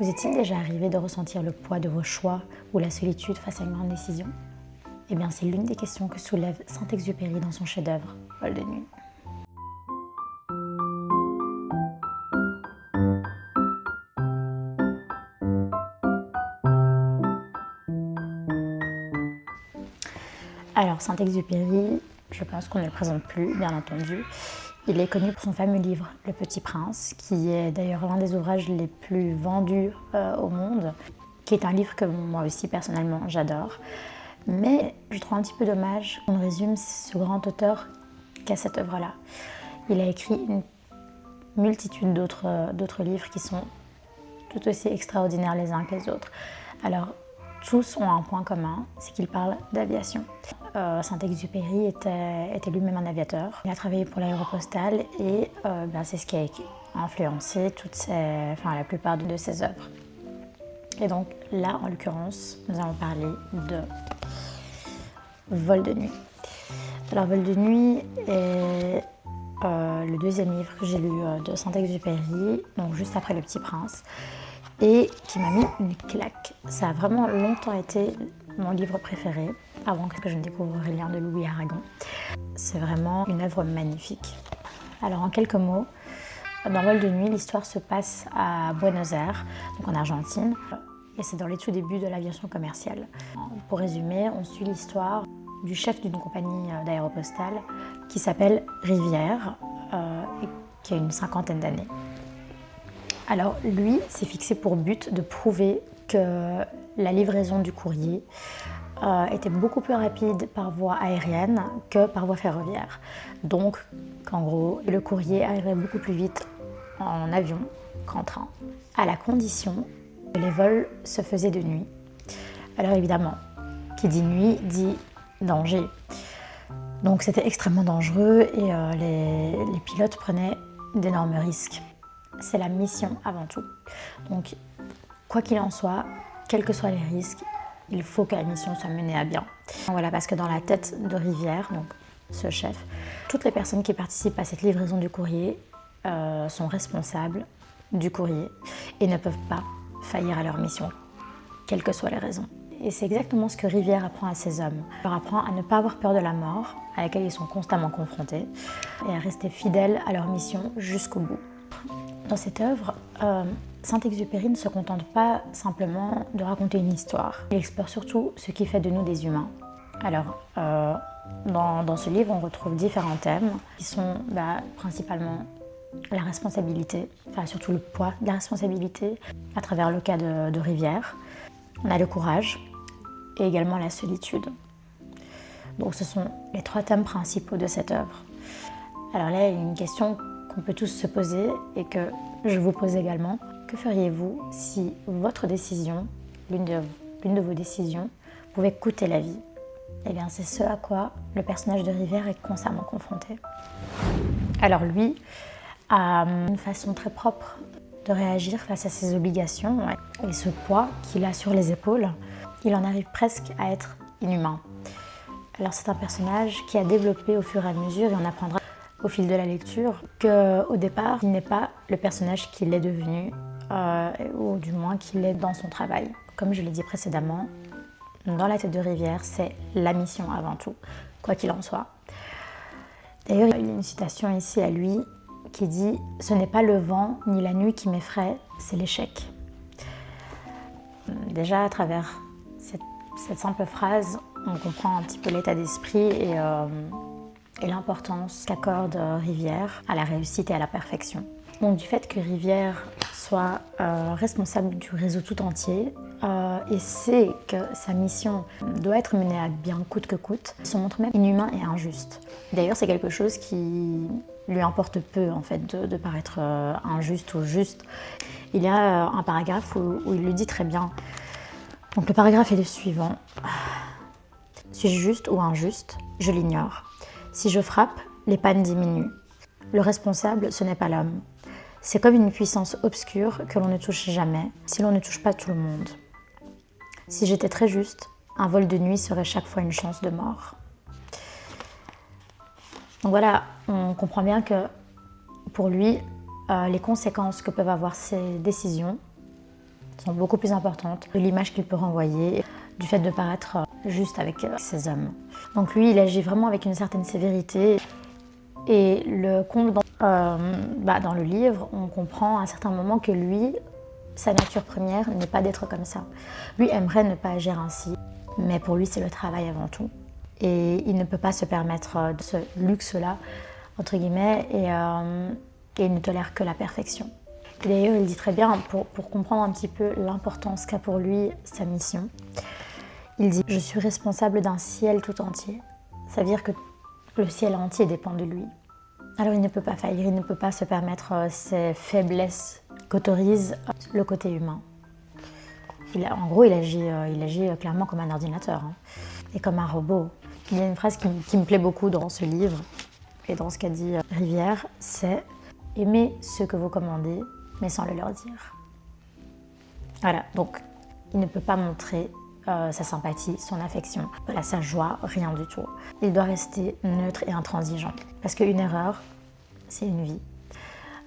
Vous est-il déjà arrivé de ressentir le poids de vos choix ou la solitude face à une grande décision? Eh bien, c'est l'une des questions que soulève Saint-Exupéry dans son chef-d'œuvre, Vol de nuit. Alors, Saint-Exupéry, je pense qu'on ne le présente plus, bien entendu. Il est connu pour son fameux livre Le Petit Prince, qui est d'ailleurs l'un des ouvrages les plus vendus au monde, qui est un livre que moi aussi personnellement j'adore. Mais je trouve un petit peu dommage qu'on résume ce grand auteur qu'à cette œuvre-là. Il a écrit une multitude d'autres livres qui sont tout aussi extraordinaires les uns que les autres. Alors, tous ont un point commun, c'est qu'ils parlent d'aviation. Saint-Exupéry était lui-même un aviateur. Il a travaillé pour l'Aéropostale et c'est ce qui a influencé la plupart de ses œuvres. Et donc là, en l'occurrence, nous allons parler de Vol de nuit. Alors, Vol de nuit est le deuxième livre que j'ai lu de Saint-Exupéry, donc juste après Le Petit Prince, et qui m'a mis une claque. Ça a vraiment longtemps été mon livre préféré, avant que je ne découvre Aurélien de Louis Aragon. C'est vraiment une œuvre magnifique. Alors, en quelques mots, dans Vol de nuit, l'histoire se passe à Buenos Aires, donc en Argentine, et c'est dans les tout débuts de l'aviation commerciale. Pour résumer, on suit l'histoire du chef d'une compagnie d'aéropostale qui s'appelle Rivière, et qui a une cinquantaine d'années. Alors lui s'est fixé pour but de prouver que la livraison du courrier était beaucoup plus rapide par voie aérienne que par voie ferroviaire. Donc qu'en gros, le courrier arriverait beaucoup plus vite en avion qu'en train, à la condition que les vols se faisaient de nuit. Alors évidemment, qui dit nuit dit danger. Donc c'était extrêmement dangereux et les pilotes prenaient d'énormes risques. C'est la mission avant tout. Donc, quoi qu'il en soit, quels que soient les risques, il faut que la mission soit menée à bien. Voilà, parce que dans la tête de Rivière, donc ce chef, toutes les personnes qui participent à cette livraison du courrier sont responsables du courrier et ne peuvent pas faillir à leur mission, quelles que soient les raisons. Et c'est exactement ce que Rivière apprend à ses hommes. Il leur apprend à ne pas avoir peur de la mort, à laquelle ils sont constamment confrontés, et à rester fidèles à leur mission jusqu'au bout. Dans cette œuvre, Saint-Exupéry ne se contente pas simplement de raconter une histoire. Il explore surtout ce qui fait de nous des humains. Alors, dans ce livre, on retrouve différents thèmes qui sont principalement la responsabilité, surtout le poids de la responsabilité, à travers le cas de Rivière. On a le courage et également la solitude. Donc ce sont les trois thèmes principaux de cette œuvre. Alors là, il y a une question qu'on peut tous se poser et que je vous pose également. Que feriez-vous si votre décision, l'une de vos décisions, pouvait coûter la vie? Eh bien, c'est ce à quoi le personnage de Rivière est constamment confronté. Alors lui a une façon très propre de réagir face à ses obligations et ce poids qu'il a sur les épaules, il en arrive presque à être inhumain. Alors c'est un personnage qui a développé au fur et à mesure, et on apprendra au fil de la lecture, qu'au départ, il n'est pas le personnage qu'il est devenu, ou du moins qu'il est dans son travail. Comme je l'ai dit précédemment, dans la tête de Rivière, c'est la mission avant tout, quoi qu'il en soit. D'ailleurs, il y a une citation ici à lui qui dit « Ce n'est pas le vent ni la nuit qui m'effraie, c'est l'échec ». Déjà, à travers cette simple phrase, on comprend un petit peu l'état d'esprit et l'importance qu'accorde Rivière à la réussite et à la perfection. Donc du fait que Rivière soit responsable du réseau tout entier et sait que sa mission doit être menée à bien coûte que coûte, il se montre même inhumain et injuste. D'ailleurs, c'est quelque chose qui lui importe peu en fait de paraître injuste ou juste. Il y a un paragraphe où il le dit très bien. Donc le paragraphe est le suivant. Suis-je juste ou injuste? Je l'ignore. Si je frappe, les pannes diminuent. Le responsable, ce n'est pas l'homme. C'est comme une puissance obscure que l'on ne touche jamais, si l'on ne touche pas tout le monde. Si j'étais très juste, un vol de nuit serait chaque fois une chance de mort. Donc voilà, on comprend bien que pour lui, les conséquences que peuvent avoir ces décisions sont beaucoup plus importantes que l'image qu'il peut renvoyer du fait de paraître juste avec ces hommes. Donc lui, il agit vraiment avec une certaine sévérité. Et le comble dans le livre, on comprend à un certain moment que lui, sa nature première n'est pas d'être comme ça. Lui aimerait ne pas agir ainsi, mais pour lui, c'est le travail avant tout. Et il ne peut pas se permettre ce luxe-là, entre guillemets, et il ne tolère que la perfection. Et d'ailleurs, il dit très bien, pour comprendre un petit peu l'importance qu'a pour lui sa mission, il dit « Je suis responsable d'un ciel tout entier ». Ça veut dire que le ciel entier dépend de lui. Alors il ne peut pas faillir, il ne peut pas se permettre ces faiblesses qu'autorise le côté humain. En gros, il agit clairement comme un ordinateur et comme un robot. Il y a une phrase qui me plaît beaucoup dans ce livre et dans ce qu'a dit Rivière, c'est « Aimez ceux que vous commandez, mais sans le leur dire ». Voilà, donc il ne peut pas montrer sa sympathie, son affection, sa joie, rien du tout. Il doit rester neutre et intransigeant. Parce qu'une erreur, c'est une vie.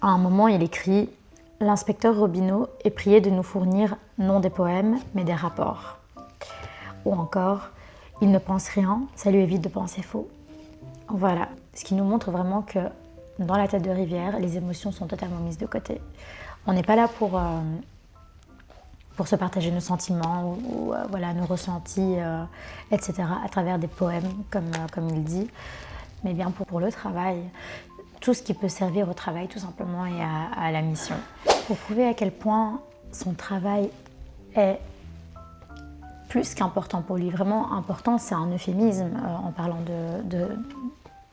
À un moment, il écrit « L'inspecteur Robineau est prié de nous fournir non des poèmes, mais des rapports. » Ou encore « Il ne pense rien, ça lui évite de penser faux. » Voilà, ce qui nous montre vraiment que dans la tête de Rivière, les émotions sont totalement mises de côté. On n'est pas là pour se partager nos sentiments ou nos ressentis, etc. à travers des poèmes, comme il dit, mais bien pour le travail. Tout ce qui peut servir au travail, tout simplement, et à la mission. Pour prouver à quel point son travail est plus qu'important pour lui. Vraiment important, c'est un euphémisme en parlant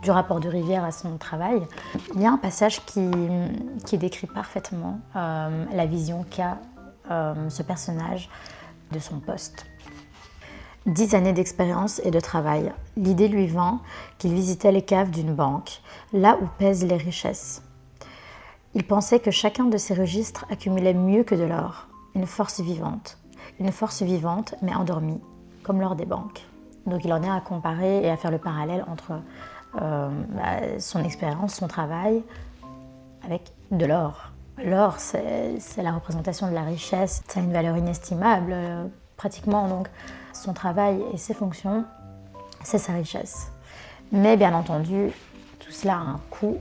du rapport de Rivière à son travail. Il y a un passage qui décrit parfaitement la vision qu'a ce personnage de son poste. 10 années d'expérience et de travail. L'idée lui vint qu'il visitait les caves d'une banque, là où pèsent les richesses. Il pensait que chacun de ces registres accumulait mieux que de l'or, une force vivante mais endormie, comme l'or des banques. Donc il en est à comparer et à faire le parallèle entre son expérience, son travail, avec de l'or. L'or, c'est la représentation de la richesse, ça a une valeur inestimable, pratiquement. Donc, son travail et ses fonctions, c'est sa richesse. Mais bien entendu, tout cela a un coût.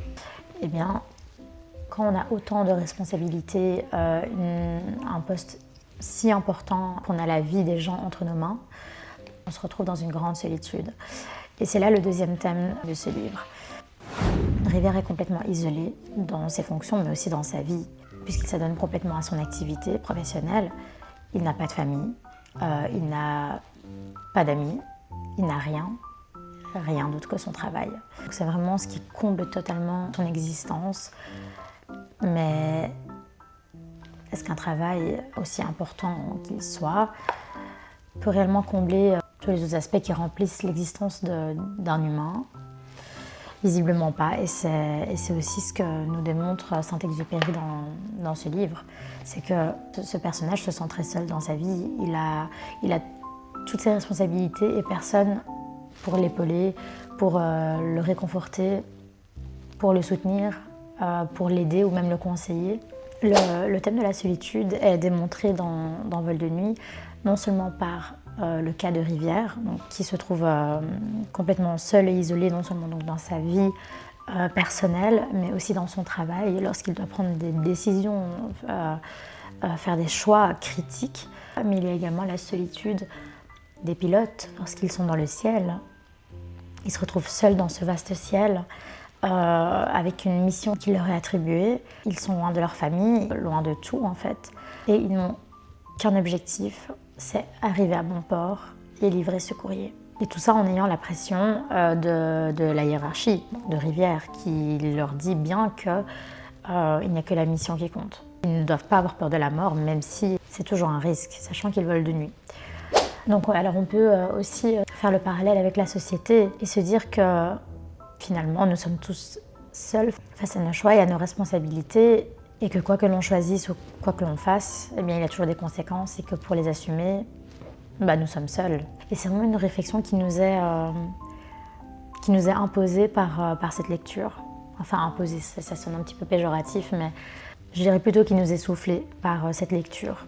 Eh bien, quand on a autant de responsabilités, un poste si important, qu'on a la vie des gens entre nos mains, on se retrouve dans une grande solitude. Et c'est là le deuxième thème de ce livre. Rivière est complètement isolé dans ses fonctions, mais aussi dans sa vie, puisqu'il s'adonne complètement à son activité professionnelle. Il n'a pas de famille, il n'a pas d'amis, il n'a rien d'autre que son travail. C'est vraiment ce qui comble totalement son existence. Mais est-ce qu'un travail, aussi important qu'il soit, peut réellement combler tous les autres aspects qui remplissent l'existence d'un humain? Visiblement pas, et c'est aussi ce que nous démontre Saint-Exupéry dans ce livre. C'est que ce personnage se sent très seul dans sa vie, il a toutes ses responsabilités et personne pour l'épauler, pour le réconforter, pour le soutenir, pour l'aider ou même le conseiller. Le thème de la solitude est démontré dans Vol de nuit, non seulement par le cas de Rivière, donc, qui se trouve complètement seul et isolé, non seulement donc, dans sa vie personnelle, mais aussi dans son travail, lorsqu'il doit prendre des décisions, faire des choix critiques. Mais il y a également la solitude des pilotes lorsqu'ils sont dans le ciel. Ils se retrouvent seuls dans ce vaste ciel, avec une mission qui leur est attribuée. Ils sont loin de leur famille, loin de tout en fait, et ils n'ont qu'un objectif, c'est arriver à bon port et livrer ce courrier. Et tout ça en ayant la pression de la hiérarchie, de Rivière, qui leur dit bien qu'il n'y a que la mission qui compte. Ils ne doivent pas avoir peur de la mort, même si c'est toujours un risque, sachant qu'ils volent de nuit. Donc ouais, alors on peut aussi faire le parallèle avec la société et se dire que finalement nous sommes tous seuls face à nos choix et à nos responsabilités, et que quoi que l'on choisisse ou quoi que l'on fasse, eh bien, il y a toujours des conséquences et que pour les assumer, nous sommes seuls. Et c'est vraiment une réflexion qui nous est imposée par cette lecture. Enfin, imposée, ça sonne un petit peu péjoratif, mais je dirais plutôt qui nous est soufflée par cette lecture.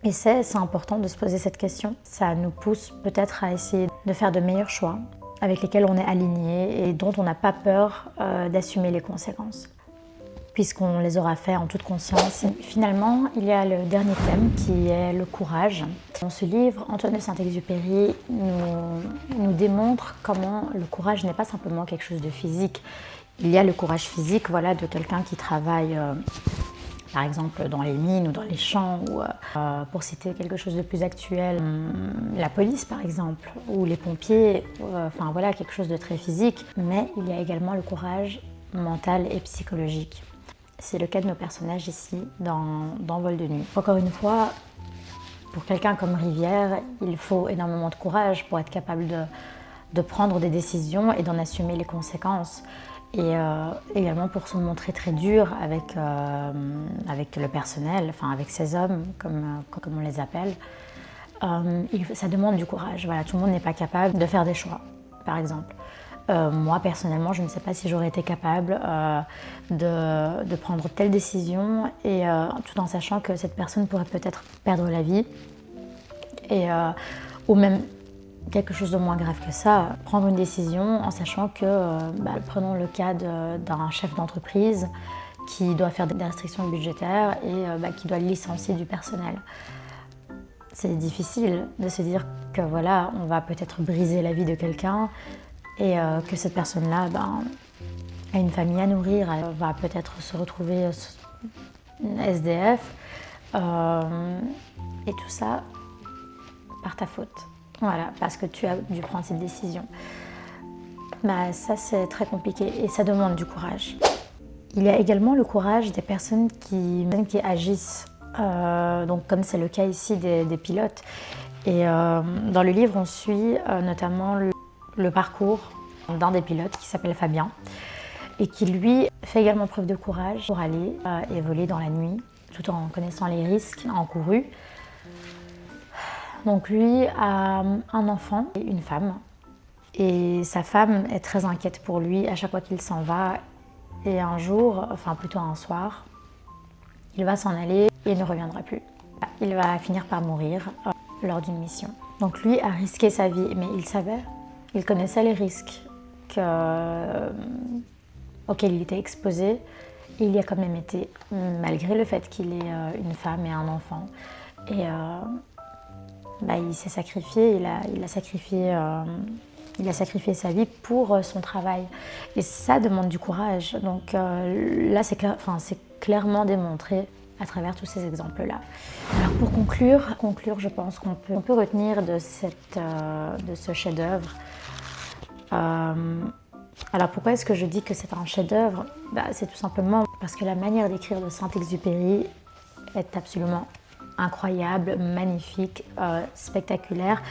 Et c'est important de se poser cette question. Ça nous pousse peut-être à essayer de faire de meilleurs choix, avec lesquels on est aligné et dont on n'a pas peur d'assumer les conséquences, puisqu'on les aura fait en toute conscience. Et finalement, il y a le dernier thème qui est le courage. Dans ce livre, Antoine de Saint-Exupéry nous démontre comment le courage n'est pas simplement quelque chose de physique. Il y a le courage physique, voilà, de quelqu'un qui travaille par exemple dans les mines ou dans les champs, ou pour citer quelque chose de plus actuel, la police par exemple, ou les pompiers, enfin voilà, quelque chose de très physique. Mais il y a également le courage mental et psychologique. C'est le cas de nos personnages ici, dans Vol de nuit. Encore une fois, pour quelqu'un comme Rivière, il faut énormément de courage pour être capable de prendre des décisions et d'en assumer les conséquences. Et également pour se montrer très dur avec le personnel, enfin avec ces hommes, comme on les appelle. Ça demande du courage. Voilà, tout le monde n'est pas capable de faire des choix, par exemple. Moi, personnellement, je ne sais pas si j'aurais été capable de prendre telle décision, et tout en sachant que cette personne pourrait peut-être perdre la vie, ou même quelque chose de moins grave que ça, prendre une décision en sachant que, prenons le cas d'un chef d'entreprise qui doit faire des restrictions budgétaires et qui doit licencier du personnel. C'est difficile de se dire que voilà, on va peut-être briser la vie de quelqu'un et que cette personne-là a une famille à nourrir, elle va peut-être se retrouver SDF, et tout ça par ta faute. Voilà, parce que tu as dû prendre cette décision. Ça, c'est très compliqué et ça demande du courage. Il y a également le courage des personnes qui agissent, donc comme c'est le cas ici des pilotes. Et dans le livre, on suit notamment le parcours d'un des pilotes qui s'appelle Fabien et qui, lui, fait également preuve de courage pour aller et voler dans la nuit, tout en connaissant les risques encourus. Donc lui a un enfant et une femme, et sa femme est très inquiète pour lui à chaque fois qu'il s'en va, et un jour, enfin plutôt un soir, il va s'en aller et ne reviendra plus. Il va finir par mourir lors d'une mission. Donc lui a risqué sa vie, mais il connaissait les risques auxquels il était exposé, et il y a quand même été, malgré le fait qu'il ait une femme et un enfant. Et il s'est sacrifié, il a sacrifié sa vie pour son travail. Et ça demande du courage. Donc là, c'est clairement démontré à travers tous ces exemples-là. Alors pour conclure, je pense qu'on peut retenir de ce chef-d'œuvre. Alors pourquoi est-ce que je dis que c'est un chef-d'œuvre ? C'est tout simplement parce que la manière d'écrire de Saint-Exupéry est absolument incroyable, magnifique, spectaculaire.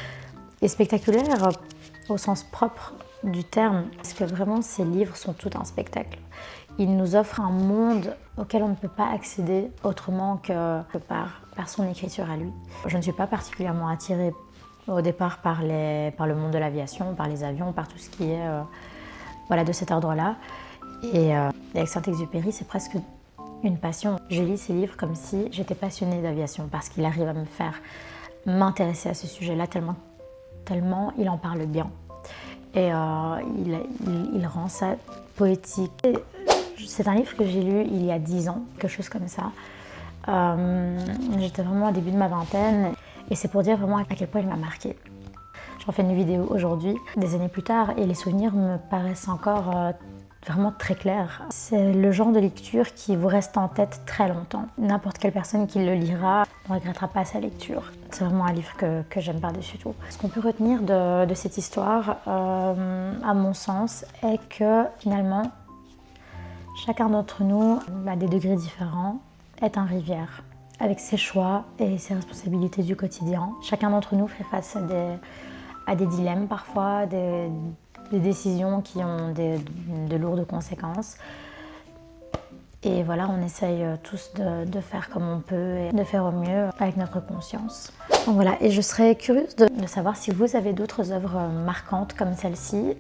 Et spectaculaire au sens propre du terme, parce que vraiment ces livres sont tout un spectacle. Ils nous offrent un monde auquel on ne peut pas accéder autrement que par son écriture à lui. Je ne suis pas particulièrement attirée au départ par le monde de l'aviation, par les avions, par tout ce qui est de cet ordre-là. Et avec Saint-Exupéry, c'est presque une passion. Je lis ces livres comme si j'étais passionnée d'aviation, parce qu'il arrive à me faire m'intéresser à ce sujet-là tellement il en parle bien. Et il rend ça poétique. C'est un livre que j'ai lu il y a 10 ans, quelque chose comme ça. J'étais vraiment au début de ma vingtaine, et c'est pour dire vraiment à quel point il m'a marquée. J'en fais une vidéo aujourd'hui, des années plus tard, et les souvenirs me paraissent encore vraiment très clair. C'est le genre de lecture qui vous reste en tête très longtemps. N'importe quelle personne qui le lira ne regrettera pas sa lecture. C'est vraiment un livre que j'aime par-dessus tout. Ce qu'on peut retenir de cette histoire, à mon sens, est que finalement, chacun d'entre nous, à des degrés différents, est un Rivière. Avec ses choix et ses responsabilités du quotidien, chacun d'entre nous fait face à des dilemmes parfois, des décisions qui ont de lourdes conséquences. Et voilà, on essaye tous de faire comme on peut et de faire au mieux avec notre conscience. Donc voilà, et je serais curieuse de savoir si vous avez d'autres œuvres marquantes comme celle-ci,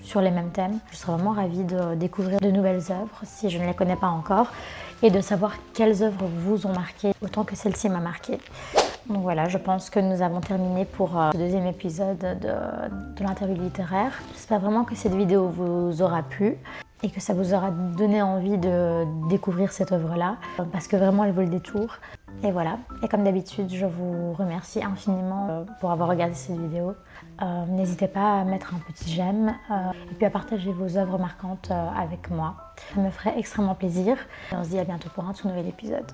sur les mêmes thèmes. Je serais vraiment ravie de découvrir de nouvelles œuvres si je ne les connais pas encore. et de savoir quelles œuvres vous ont marqué autant que celle-ci m'a marqué. Donc voilà, je pense que nous avons terminé pour ce deuxième épisode de l'interview littéraire. J'espère vraiment que cette vidéo vous aura plu et que ça vous aura donné envie de découvrir cette œuvre-là, parce que vraiment elle vaut le détour. Et voilà, et comme d'habitude, je vous remercie infiniment pour avoir regardé cette vidéo. N'hésitez pas à mettre un petit j'aime et puis à partager vos œuvres marquantes avec moi. Ça me ferait extrêmement plaisir. Et on se dit à bientôt pour un tout nouvel épisode.